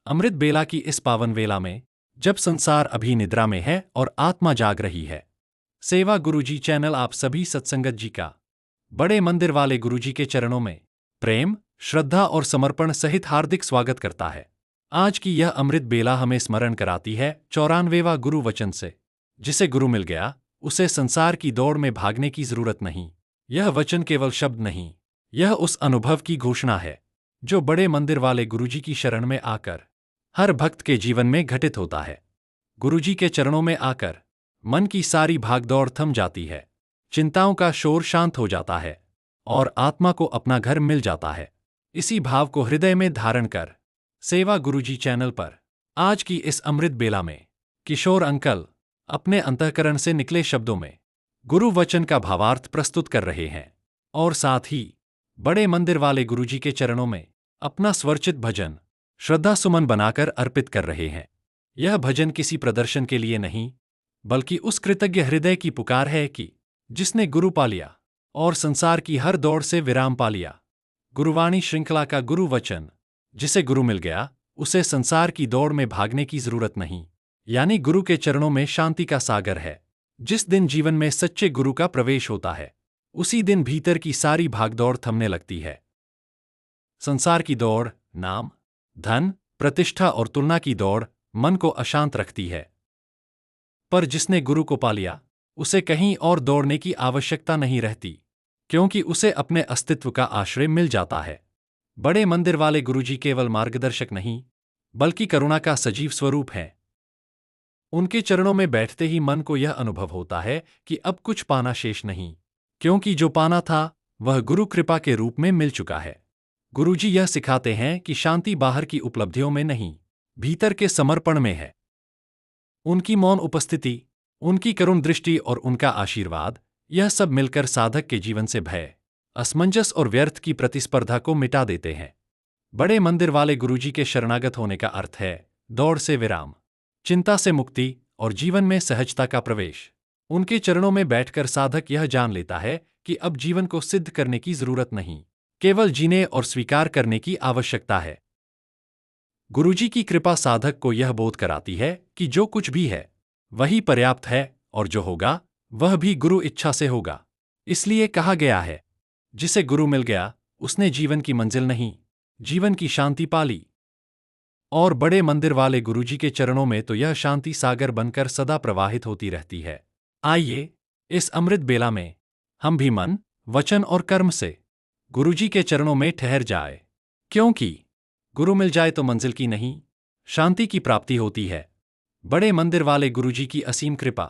अमृत बेला की इस पावन वेला में, जब संसार अभी निद्रा में है और आत्मा जाग रही है, सेवा गुरुजी चैनल आप सभी सत्संगत जी का बड़े मंदिर वाले गुरुजी के चरणों में प्रेम, श्रद्धा और समर्पण सहित हार्दिक स्वागत करता है। आज की यह अमृत बेला हमें स्मरण कराती है 94वां गुरु वचन से, जिसे गुरु मिल गया उसे संसार की दौड़ में भागने की जरूरत नहीं। यह वचन केवल शब्द नहीं, यह उस अनुभव की घोषणा है जो बड़े मंदिर वाले गुरुजी की शरण में आकर हर भक्त के जीवन में घटित होता है। गुरुजी के चरणों में आकर मन की सारी भागदौड़ थम जाती है, चिंताओं का शोर शांत हो जाता है और आत्मा को अपना घर मिल जाता है। इसी भाव को हृदय में धारण कर सेवा गुरुजी चैनल पर आज की इस अमृत बेला में किशोर अंकल अपने अंतःकरण से निकले शब्दों में गुरु वचन का भावार्थ प्रस्तुत कर रहे हैं और साथ ही बड़े मंदिर वाले गुरुजी के चरणों में अपना स्वरचित भजन श्रद्धा सुमन बनाकर अर्पित कर रहे हैं। यह भजन किसी प्रदर्शन के लिए नहीं, बल्कि उस कृतज्ञ हृदय की पुकार है कि जिसने गुरु पा लिया और संसार की हर दौड़ से विराम पा लिया। गुरुवाणी श्रृंखला का गुरु वचन, जिसे गुरु मिल गया उसे संसार की दौड़ में भागने की जरूरत नहीं, यानी गुरु के चरणों में शांति का सागर है। जिस दिन जीवन में सच्चे गुरु का प्रवेश होता है, उसी दिन भीतर की सारी भागदौड़ थमने लगती है। संसार की दौड़ नाम, धन, प्रतिष्ठा और तुलना की दौड़ मन को अशांत रखती है, पर जिसने गुरु को पा लिया उसे कहीं और दौड़ने की आवश्यकता नहीं रहती, क्योंकि उसे अपने अस्तित्व का आश्रय मिल जाता है। बड़े मंदिर वाले गुरुजी केवल मार्गदर्शक नहीं, बल्कि करुणा का सजीव स्वरूप है। उनके चरणों में बैठते ही मन को यह अनुभव होता है कि अब कुछ पाना शेष नहीं, क्योंकि जो पाना था वह गुरु कृपा के रूप में मिल चुका है। गुरुजी यह सिखाते हैं कि शांति बाहर की उपलब्धियों में नहीं, भीतर के समर्पण में है। उनकी मौन उपस्थिति, उनकी करुण दृष्टि और उनका आशीर्वाद, यह सब मिलकर साधक के जीवन से भय, असमंजस और व्यर्थ की प्रतिस्पर्धा को मिटा देते हैं। बड़े मंदिर वाले गुरुजी के शरणागत होने का अर्थ है दौड़ से विराम, चिंता से मुक्ति और जीवन में सहजता का प्रवेश। उनके चरणों में बैठकर साधक यह जान लेता है कि अब जीवन को सिद्ध करने की जरूरत नहीं, केवल जीने और स्वीकार करने की आवश्यकता है। गुरुजी की कृपा साधक को यह बोध कराती है कि जो कुछ भी है वही पर्याप्त है और जो होगा वह भी गुरु इच्छा से होगा। इसलिए कहा गया है, जिसे गुरु मिल गया उसने जीवन की मंजिल नहीं, जीवन की शांति पा ली। और बड़े मंदिर वाले गुरुजी के चरणों में तो यह शांति सागर बनकर सदा प्रवाहित होती रहती है। आइए इस अमृत बेला में हम भी मन, वचन और कर्म से गुरुजी के चरणों में ठहर जाए, क्योंकि गुरु मिल जाए तो मंजिल की नहीं, शांति की प्राप्ति होती है। बड़े मंदिर वाले गुरुजी की असीम कृपा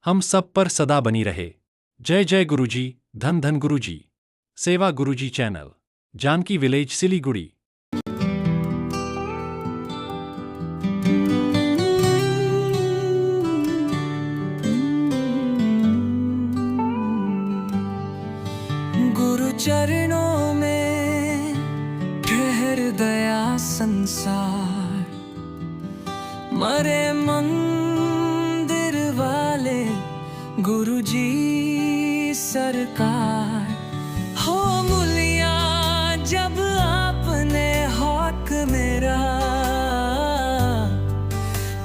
हम सब पर सदा बनी रहे। जय जय गुरुजी, धन धन गुरुजी। सेवा गुरुजी चैनल, जानकी विलेज, सिलीगुड़ी। गुरु चरणों में ठहर गया संसार, मरे मंदिर वाले गुरुजी सरकार। हो मुलिया जब आपने हक मेरा,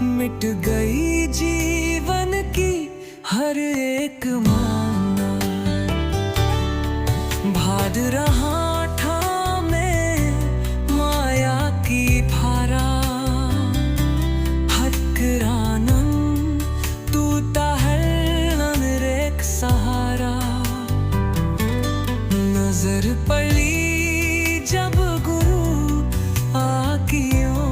मिट गई जीवन की हर एक माना। भाद रहा ठामे माया की भारा, हटकरानम तूता हलन रेख सहारा। नजर पड़ी जब गुरु आकियों,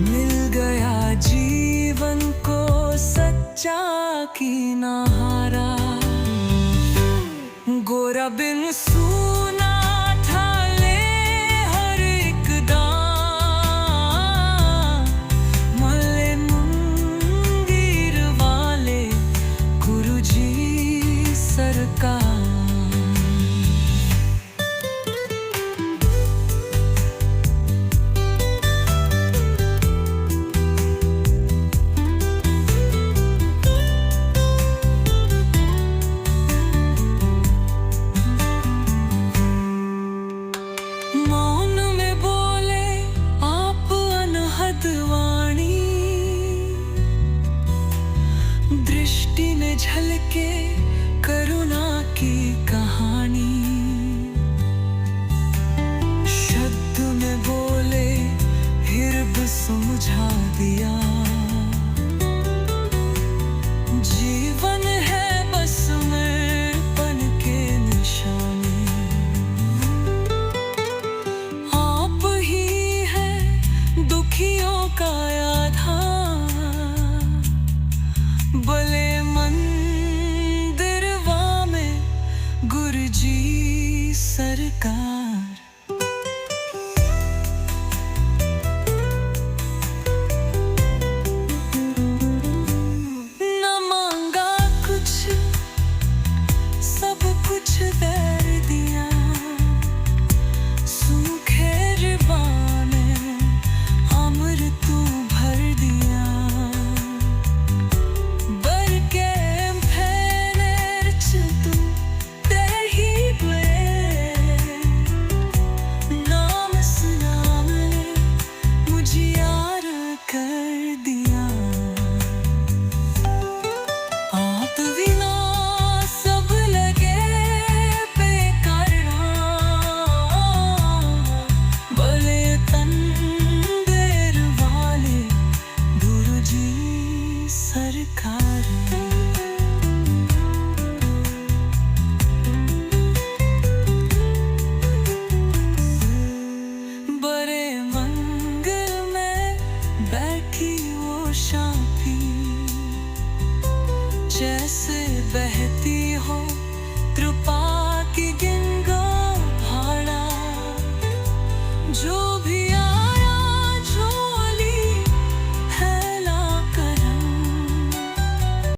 मिल गया जीवन को सच्चा की नहारा। गोरा बिन